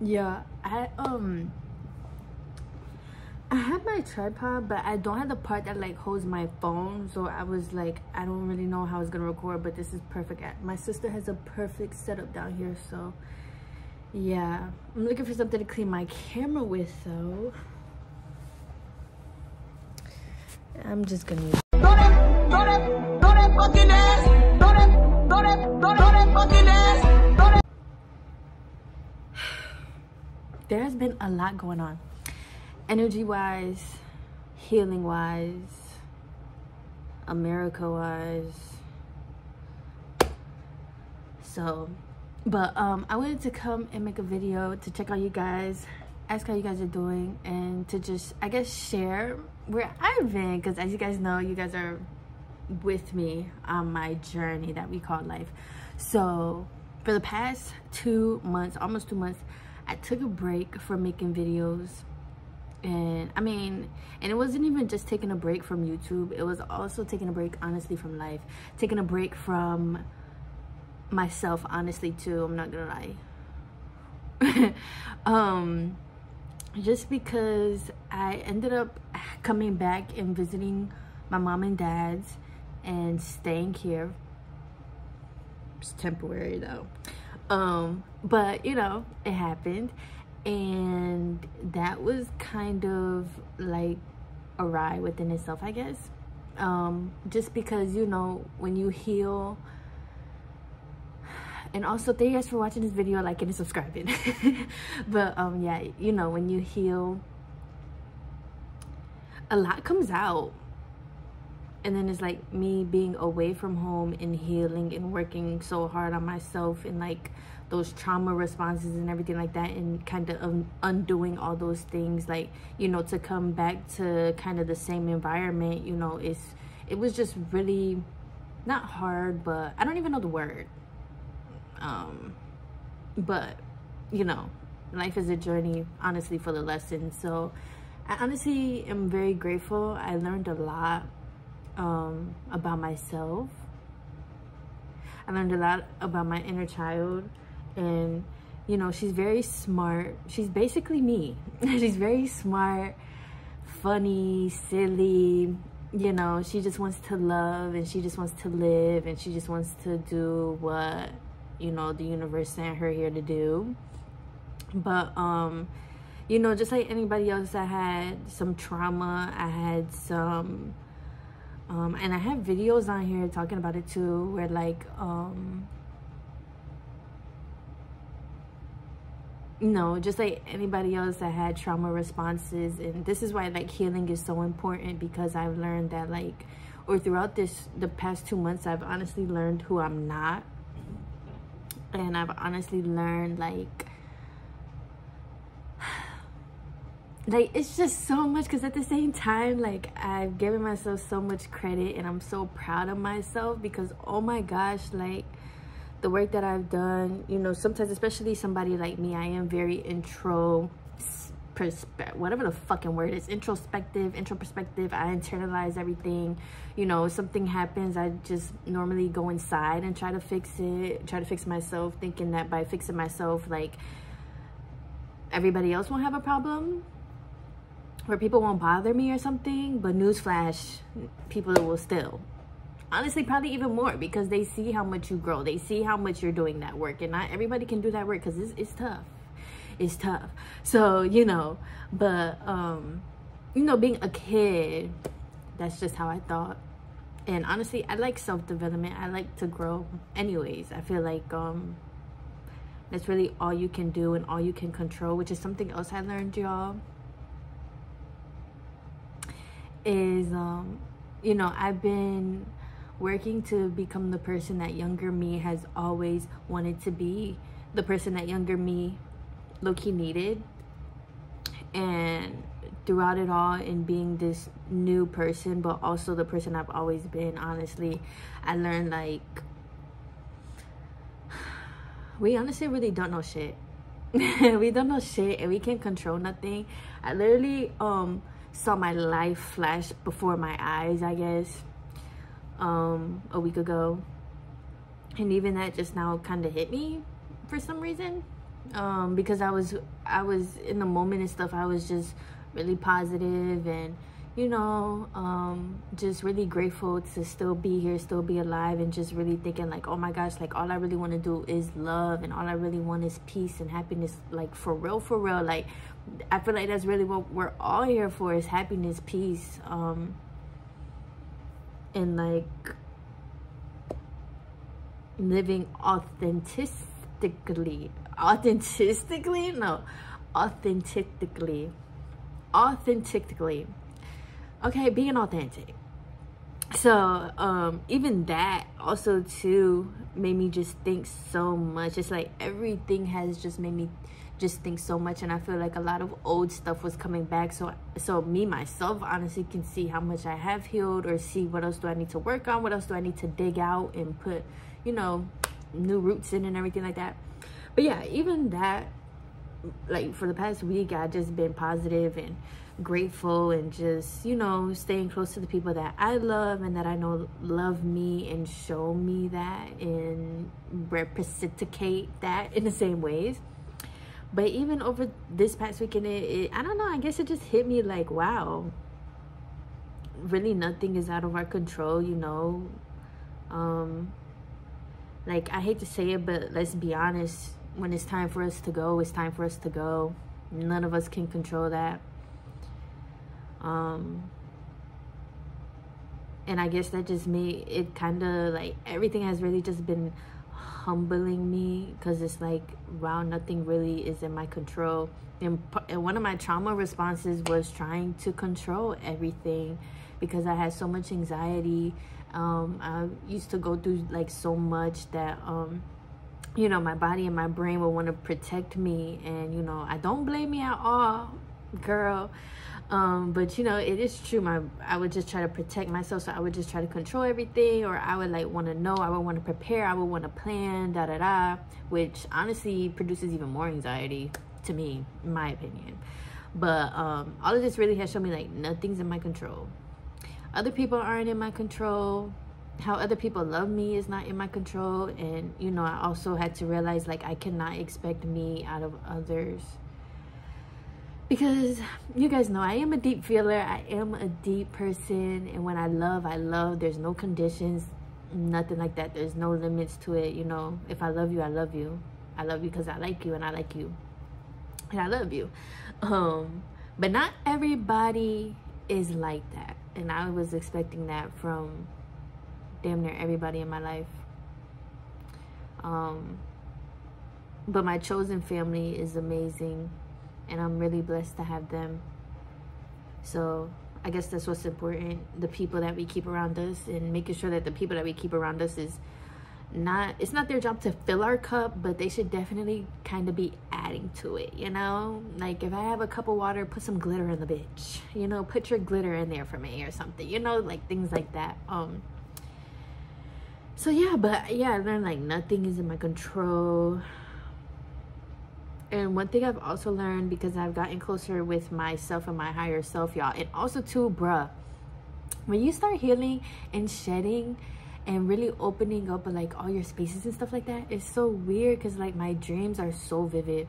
Yeah, I have my tripod, but I don't have the part that like holds my phone. So I was like, I don't really know how it's gonna record, but this is perfect. My sister has a perfect setup down here, so yeah. I'm looking for something to clean my camera with, though. I'm just gonna use there has been a lot going on, energy wise, healing wise, America wise. So but I wanted to come and make a video to check on you guys, ask how you guys are doing, and to just, I guess, share where I've been, because as you guys know, you guys are with me on my journey that we call life. So for the past 2 months, almost 2 months, I took a break from making videos. And I mean, and it wasn't even just taking a break from YouTube, it was also taking a break, honestly, from life, taking a break from myself, honestly, too. I'm not gonna lie. Just because I ended up coming back and visiting my mom and dad's and staying here. It's temporary though, but you know, it happened, and that was kind of like a ride within itself, I guess. Just because, you know, when you heal. And also, thank you guys for watching this video, liking and subscribing. But yeah, you know, when you heal, a lot comes out. And then it's like me being away from home and healing and working so hard on myself and like those trauma responses and everything like that, and kind of undoing all those things, like, you know, to come back to kind of the same environment, you know, it was just really not hard, but I don't even know the word. But you know, life is a journey, honestly, full of lessons. So I honestly am very grateful. I learned a lot about myself. I learned a lot about my inner child, and you know, she's very smart. She's basically me. She's very smart, funny, silly, you know. She just wants to love, and she just wants to live, and she just wants to do what, you know, the universe sent her here to do. But you know, just like anybody else, I had some trauma. I had some and I have videos on here talking about it too, where like you know, just like anybody else, I had trauma responses. And this is why like healing is so important, because I've learned that, like, or throughout the past 2 months, I've honestly learned who I'm not. And I've honestly learned like it's just so much, because at the same time, like, I've given myself so much credit, and I'm so proud of myself, because oh my gosh, like, the work that I've done, you know, sometimes, especially somebody like me, I am very whatever the fucking word is, introspective. I internalize everything. You know, something happens, I just normally go inside and try to fix it, try to fix myself, thinking that by fixing myself, like, everybody else won't have a problem, or people won't bother me or something. But newsflash, people will still. Honestly, probably even more, because they see how much you grow. They see how much you're doing that work, and not everybody can do that work, because it's tough. It's tough. So, you know, but you know, being a kid, that's just how I thought. And honestly, I like self-development. I like to grow anyways. I feel like that's really all you can do and all you can control, which is something else I learned, y'all, is you know, I've been working to become the person that younger me has always wanted to be, the person that younger me low-key needed. And throughout it all, in being this new person, but also the person I've always been, honestly, I learned, like, we honestly really don't know shit. We don't know shit, and we can't control nothing. I literally saw my life flash before my eyes, I guess, a week ago, and even that just now kind of hit me for some reason. because I was in the moment and stuff. I was just really positive and, you know, just really grateful to still be here, still be alive, and just really thinking like, oh my gosh, like all I really want to do is love, and all I really want is peace and happiness, like for real, like I feel like that's really what we're all here for, is happiness, peace, and like living authentically, okay, being authentic. So even that also too made me just think so much. It's like everything has just made me just think so much, and I feel like a lot of old stuff was coming back. So me myself honestly can see how much I have healed, or see what else do I need to work on, what else do I need to dig out and put, you know, new roots in and everything like that. But yeah, even that, like for the past week, I just been positive and grateful, and just, you know, staying close to the people that I love and that I know love me and show me that and reciprocate that in the same ways. But even over this past weekend, I don't know, I guess it just hit me like, wow, really nothing is out of our control, you know. Like, I hate to say it, but let's be honest, when it's time for us to go, it's time for us to go. None of us can control that. And I guess that just made it kind of like, everything has really just been humbling me, because it's like, wow, nothing really is in my control. And one of my trauma responses was trying to control everything, because I had so much anxiety. I used to go through like so much that you know, my body and my brain would want to protect me. And, you know, I don't blame me at all, girl. But, you know, it is true. I would just try to protect myself. So I would just try to control everything, or I would like want to know, I would want to prepare, I would want to plan, which honestly produces even more anxiety to me, in my opinion. But all of this really has shown me like nothing's in my control. Other people aren't in my control. How other people love me is not in my control. And, you know, I also had to realize like I cannot expect me out of others, because you guys know I am a deep feeler. I am a deep person, and when I love, I love. There's no conditions, nothing like that. There's no limits to it. You know, if I love you, I love you. I love you because I like you, and I like you, and I love you. But not everybody is like that, and I was expecting that from damn near everybody in my life. But my chosen family is amazing, and I'm really blessed to have them. So I guess that's what's important, the people that we keep around us, and making sure that the people that we keep around us is not, it's not their job to fill our cup, but they should definitely kind of be adding to it, you know? Like if I have a cup of water, put some glitter in the bitch, you know, put your glitter in there for me or something, you know, like things like that. So yeah, but yeah, I learned like nothing is in my control. And one thing I've also learned, because I've gotten closer with myself and my higher self, y'all, and also too, bruh, when you start healing and shedding and really opening up like all your spaces and stuff like that, it's so weird, because like my dreams are so vivid.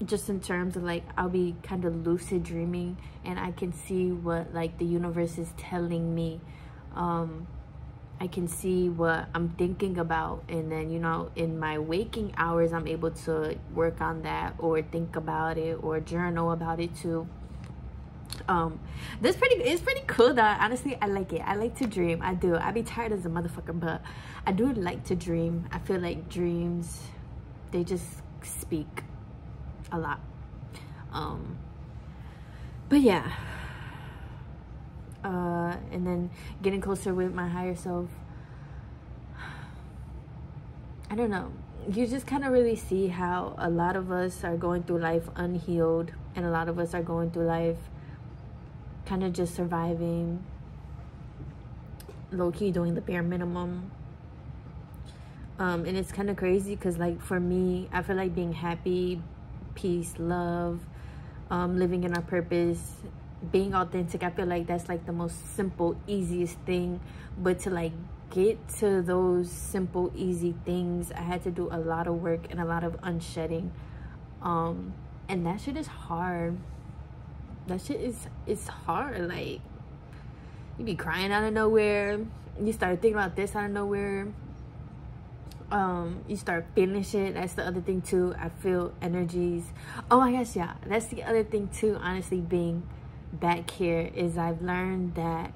Just in terms of like, I'll be kind of lucid dreaming, and I can see what like the universe is telling me. I can see what I'm thinking about, and then, you know, in my waking hours, I'm able to work on that, or think about it, or journal about it too. It's pretty cool though. Honestly, I like it. I like to dream. I do. I be tired as a motherfucker, but I do like to dream. I feel like dreams, they just speak a lot. But yeah. And then getting closer with my higher self, I don't know, you just kind of really see how a lot of us are going through life unhealed, and a lot of us are going through life kind of just surviving, low-key doing the bare minimum. And it's kind of crazy, because like for me, I feel like being happy, peace, love, living in our purpose, being authentic, I feel like that's like the most simple, easiest thing. But to like get to those simple, easy things, I had to do a lot of work and a lot of unshedding. And that shit is hard. That shit is hard. Like, you be crying out of nowhere. You start thinking about this out of nowhere. You start feeling shit. That's the other thing too. I feel energies. Oh my gosh, yeah. That's the other thing too, honestly, being back here, is I've learned that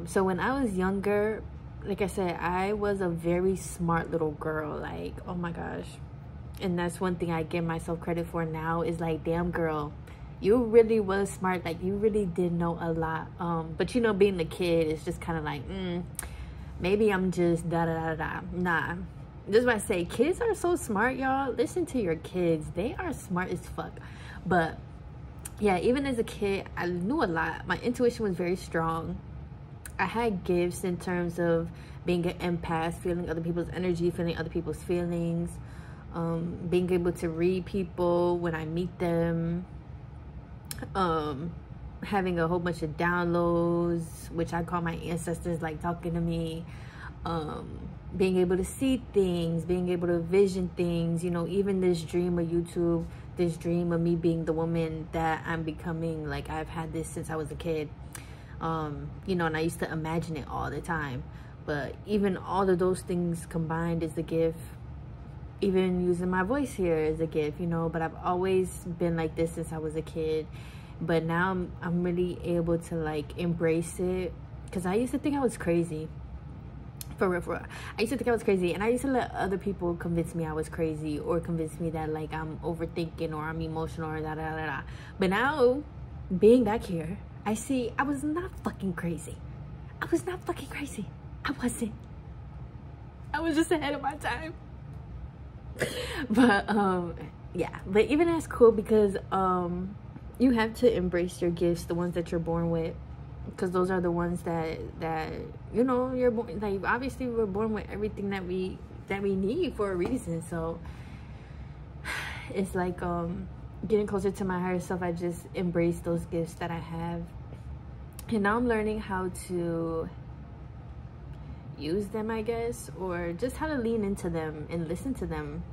so when I was younger, like I said, I was a very smart little girl. Like, oh my gosh. And that's one thing I give myself credit for now, is like, damn girl, you really was smart. Like, you really did know a lot. But you know, being a kid, it's just kind of like, maybe I'm just da da da da. Nah, just want to say, kids are so smart, y'all. Listen to your kids. They are smart as fuck. But yeah, even as a kid, I knew a lot. My intuition was very strong. I had gifts in terms of being an empath, feeling other people's energy, feeling other people's feelings, being able to read people when I meet them, having a whole bunch of downloads, which I call my ancestors like talking to me, being able to see things, being able to vision things, you know, even this dream of YouTube, this dream of me being the woman that I'm becoming. Like, I've had this since I was a kid, you know, and I used to imagine it all the time. But even all of those things combined is a gift. Even using my voice here is a gift, you know. But I've always been like this since I was a kid. But now I'm really able to like embrace it, because I used to think I was crazy. For real, for real. I used to think I was crazy, and I used to let other people convince me I was crazy, or convince me that like I'm overthinking, or I'm emotional, or da da da da. But now, being back here, I see I was not fucking crazy. I was not fucking crazy. I wasn't. I was just ahead of my time. But yeah, but even that's cool, because you have to embrace your gifts, the ones that you're born with, because those are the ones that you know, you're born, like, obviously we're born with everything that we need for a reason. So it's like getting closer to my higher self. I just embrace those gifts that I have, and now I'm learning how to use them, I guess, or just how to lean into them and listen to them.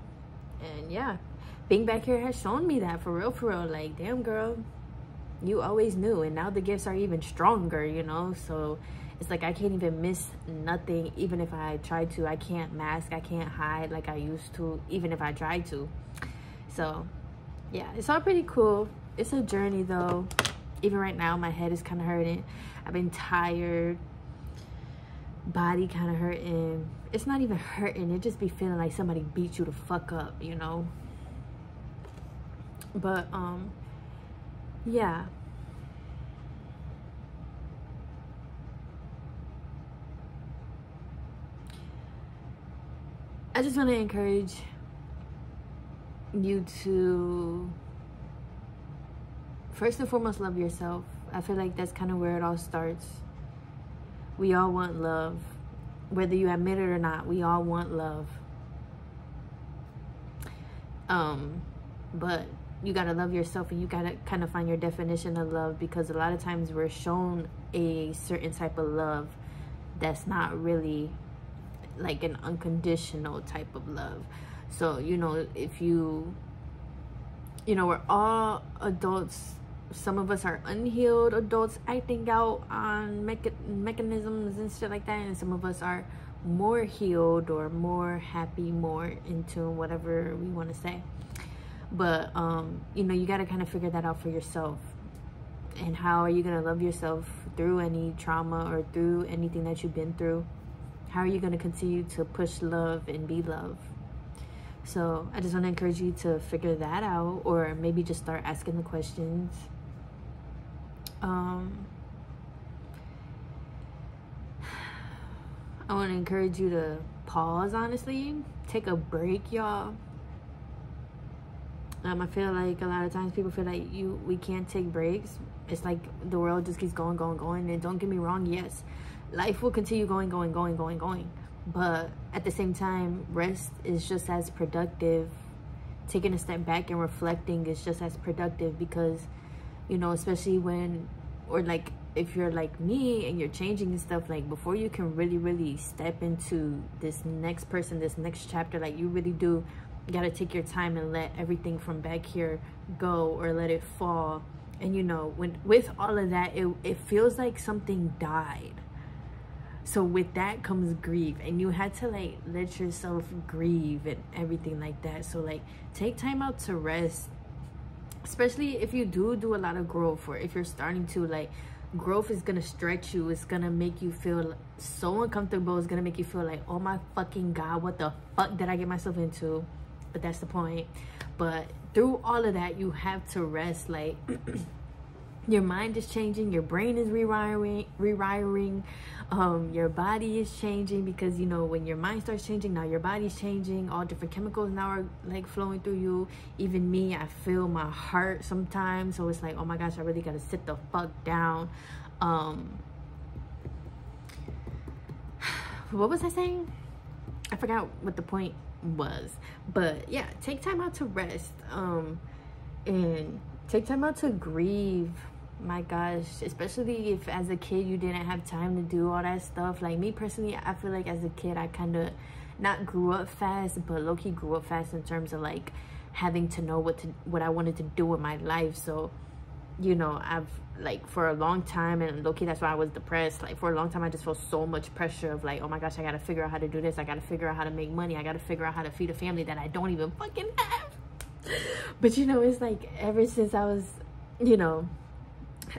And yeah, being back here has shown me that, for real, for real. Like, damn girl, you always knew, and now the gifts are even stronger, you know. So it's like I can't even miss nothing. Even if I try to, I can't mask, I can't hide like I used to, even if I tried to. So yeah, it's all pretty cool. It's a journey though. Even right now, my head is kind of hurting. I've been tired, body kind of hurting. It's not even hurting, it just be feeling like somebody beat you the fuck up, you know. But yeah, I just want to encourage you to first and foremost love yourself. I feel like that's kind of where it all starts. We all want love, whether you admit it or not. We all want love, but you gotta love yourself, and you gotta kind of find your definition of love, because a lot of times we're shown a certain type of love that's not really like an unconditional type of love. So, you know, if you know, we're all adults. Some of us are unhealed adults acting out on mechanisms and shit like that, and some of us are more healed or more happy, more in tune, whatever we want to say. But you know, you got to kind of figure that out for yourself. And how are you going to love yourself through any trauma or through anything that you've been through? How are you going to continue to push love and be love? So I just want to encourage you to figure that out, or maybe just start asking the questions. I want to encourage you to pause, honestly. Take a break, y'all. I feel like a lot of times people feel like we can't take breaks. It's like the world just keeps going. And don't get me wrong, yes, life will continue going. But at the same time, rest is just as productive. Taking a step back and reflecting is just as productive, because, you know, especially when, or like if you're like me and you're changing and stuff, like before you can really step into this next person, this next chapter, like you really do gotta take your time and let everything from back here go, or let it fall. And you know, when with all of that, it feels like something died. So with that comes grief, and you had to like let yourself grieve and everything like that. So like take time out to rest, especially if you do a lot of growth, or if you're starting to, like, growth is gonna stretch you. It's gonna make you feel so uncomfortable. It's gonna make you feel like, oh my fucking god, what the fuck did I get myself into? But that's the point. But through all of that, you have to rest. Like your mind is changing, your brain is rewiring, your body is changing, because you know, when your mind starts changing, now your body's changing. All different chemicals now are like flowing through you. Even me, I feel my heart sometimes, so it's like, oh my gosh, I really gotta sit the fuck down. What was I saying? I forgot what the point was. But yeah, take time out to rest, and take time out to grieve. My gosh, especially if as a kid you didn't have time to do all that stuff. Like me personally, I feel like as a kid I kind of not grew up fast, but low-key grew up fast in terms of like having to know what I wanted to do with my life. So you know, I've like for a long time, and low-key that's why I was depressed. Like for a long time I just felt so much pressure of like, oh my gosh, I gotta figure out how to do this, I gotta figure out how to make money, I gotta figure out how to feed a family that I don't even fucking have. But you know, it's like ever since I was, you know,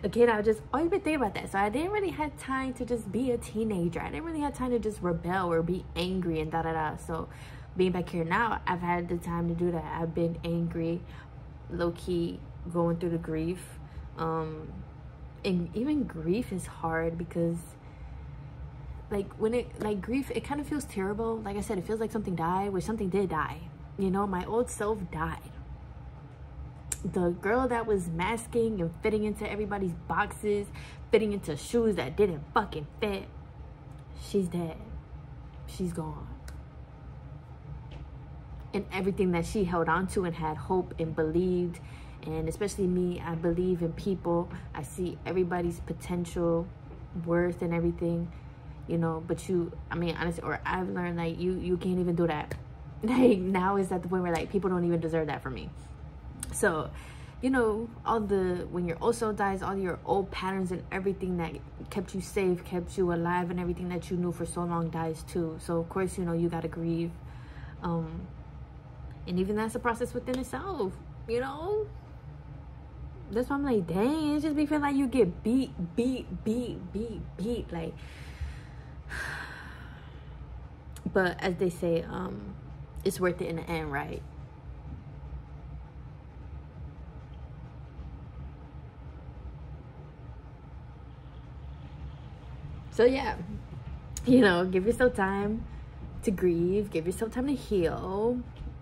a kid, I just always been thinking about that. So I didn't really have time to just be a teenager. I didn't really have time to just rebel or be angry and da-da-da. So being back here now, I've had the time to do that. I've been angry, low-key going through the grief. And even grief is hard, because like when it, like grief, it kind of feels terrible. Like I said, it feels like something died, which something did die. You know, my old self died. The girl that was masking and fitting into everybody's boxes, fitting into shoes that didn't fucking fit, she's dead. She's gone. And everything that she held on to and had hope and believed, and especially me, I believe in people. I see everybody's potential, worth, and everything, you know. But you, I mean, honestly, or I've learned like you can't even do that. Like now is at the point where like people don't even deserve that from me. So, you know, when your old self dies, all your old patterns and everything that kept you safe, kept you alive, and everything that you knew for so long dies too. So of course, you know, you gotta grieve. And even that's a process within itself, you know. That's why I'm like, dang, it just be feeling like you get beat, like. But as they say, it's worth it in the end, right? So yeah, you know, give yourself time to grieve, give yourself time to heal.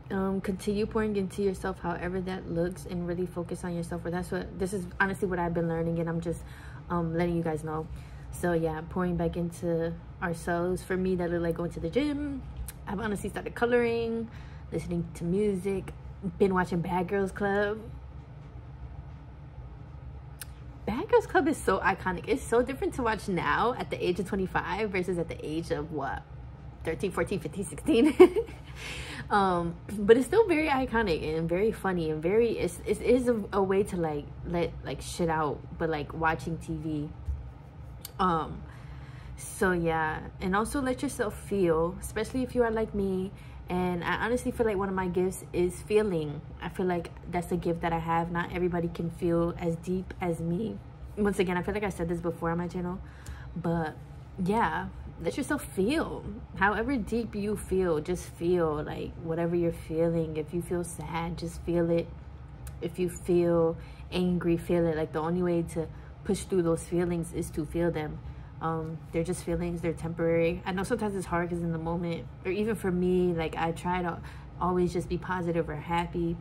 Continue pouring into yourself, however that looks, and really focus on yourself. Or this is honestly what I've been learning, and I'm just letting you guys know. So yeah, pouring back into ourselves. For me, that looked like going to the gym. I've honestly started coloring, listening to music, been watching Bad Girls Club. Bad Girls Club is so iconic. It's so different to watch now at the age of 25 versus at the age of what, 13, 14, 15, 16. But it's still very iconic and very funny, and very it is a way to like let like shit out, but like watching TV. So yeah, and also let yourself feel, especially if you are like me. And I honestly feel like one of my gifts is feeling. I feel like that's a gift that I have. Not everybody can feel as deep as me. Once again, I feel like I said this before on my channel, but yeah, let yourself feel. However deep you feel, just feel like whatever you're feeling. If you feel sad, just feel it. If you feel angry, feel it. Like the only way to push through those feelings is to feel them. They're just feelings, they're temporary. I know sometimes it's hard because in the moment, or even for me, like I try to always just be positive or happy,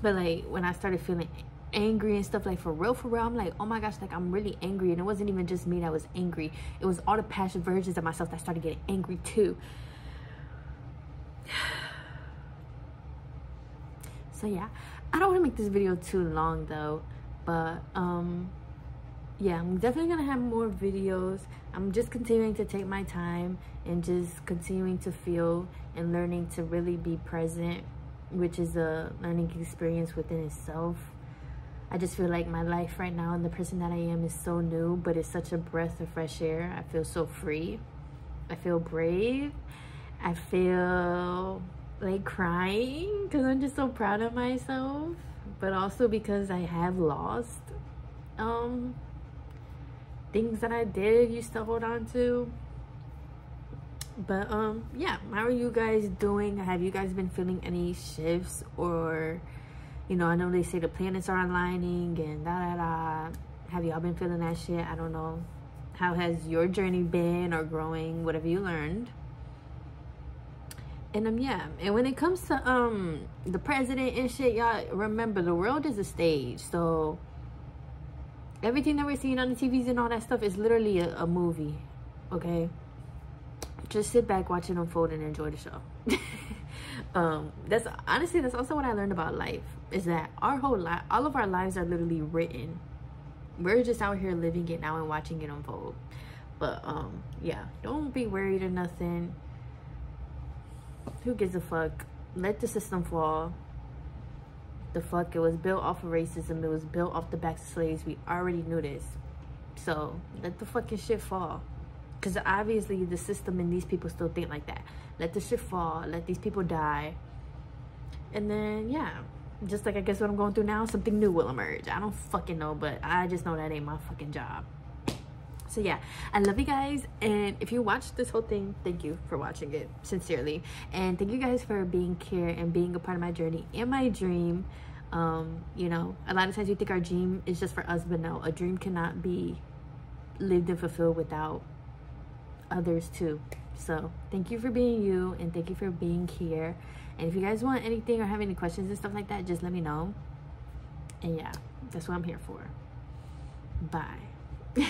but like when I started feeling angry and stuff, like for real, I'm like, oh my gosh, like I'm really angry. And it wasn't even just me that was angry, it was all the passion versions of myself that started getting angry too. So yeah, I don't want to make this video too long though, but yeah, I'm definitely gonna have more videos. I'm just continuing to take my time and just continuing to feel and learning to really be present, which is a learning experience within itself. I just feel like my life right now and the person that I am is so new, but it's such a breath of fresh air. I feel so free. I feel brave. I feel like crying because I'm just so proud of myself, but also because I have lost things that I did used to hold on to. But yeah, how are you guys doing? Have you guys been feeling any shifts? Or, you know, I know they say the planets are aligning and da. Have y'all been feeling that shit? I don't know. How has your journey been, or growing, whatever you learned? And yeah, and when it comes to the president and shit, y'all remember the world is a stage. So everything that we're seeing on the TVs and all that stuff is literally a movie. Okay, just sit back, watch it unfold, and enjoy the show. That's honestly, that's also what I learned about life, is that our whole life, all of our lives are literally written. We're just out here living it now and watching it unfold. But yeah, don't be worried or nothing. Who gives a fuck? Let the system fall. The fuck, it was built off of racism. It was built off the backs of slaves. We already knew this. So let the fucking shit fall. Because obviously the system and these people still think like that. Let the shit fall. Let these people die. And then, yeah, just like I guess what I'm going through now, something new will emerge. I don't fucking know, but I just know that ain't my fucking job. So yeah, I love you guys, and if you watched this whole thing, thank you for watching it, sincerely. And thank you guys for being here and being a part of my journey and my dream. You know, a lot of times we think our dream is just for us, but no, a dream cannot be lived and fulfilled without others too. So thank you for being you, and thank you for being here. And if you guys want anything or have any questions and stuff like that, just let me know. And yeah, that's what I'm here for. Bye.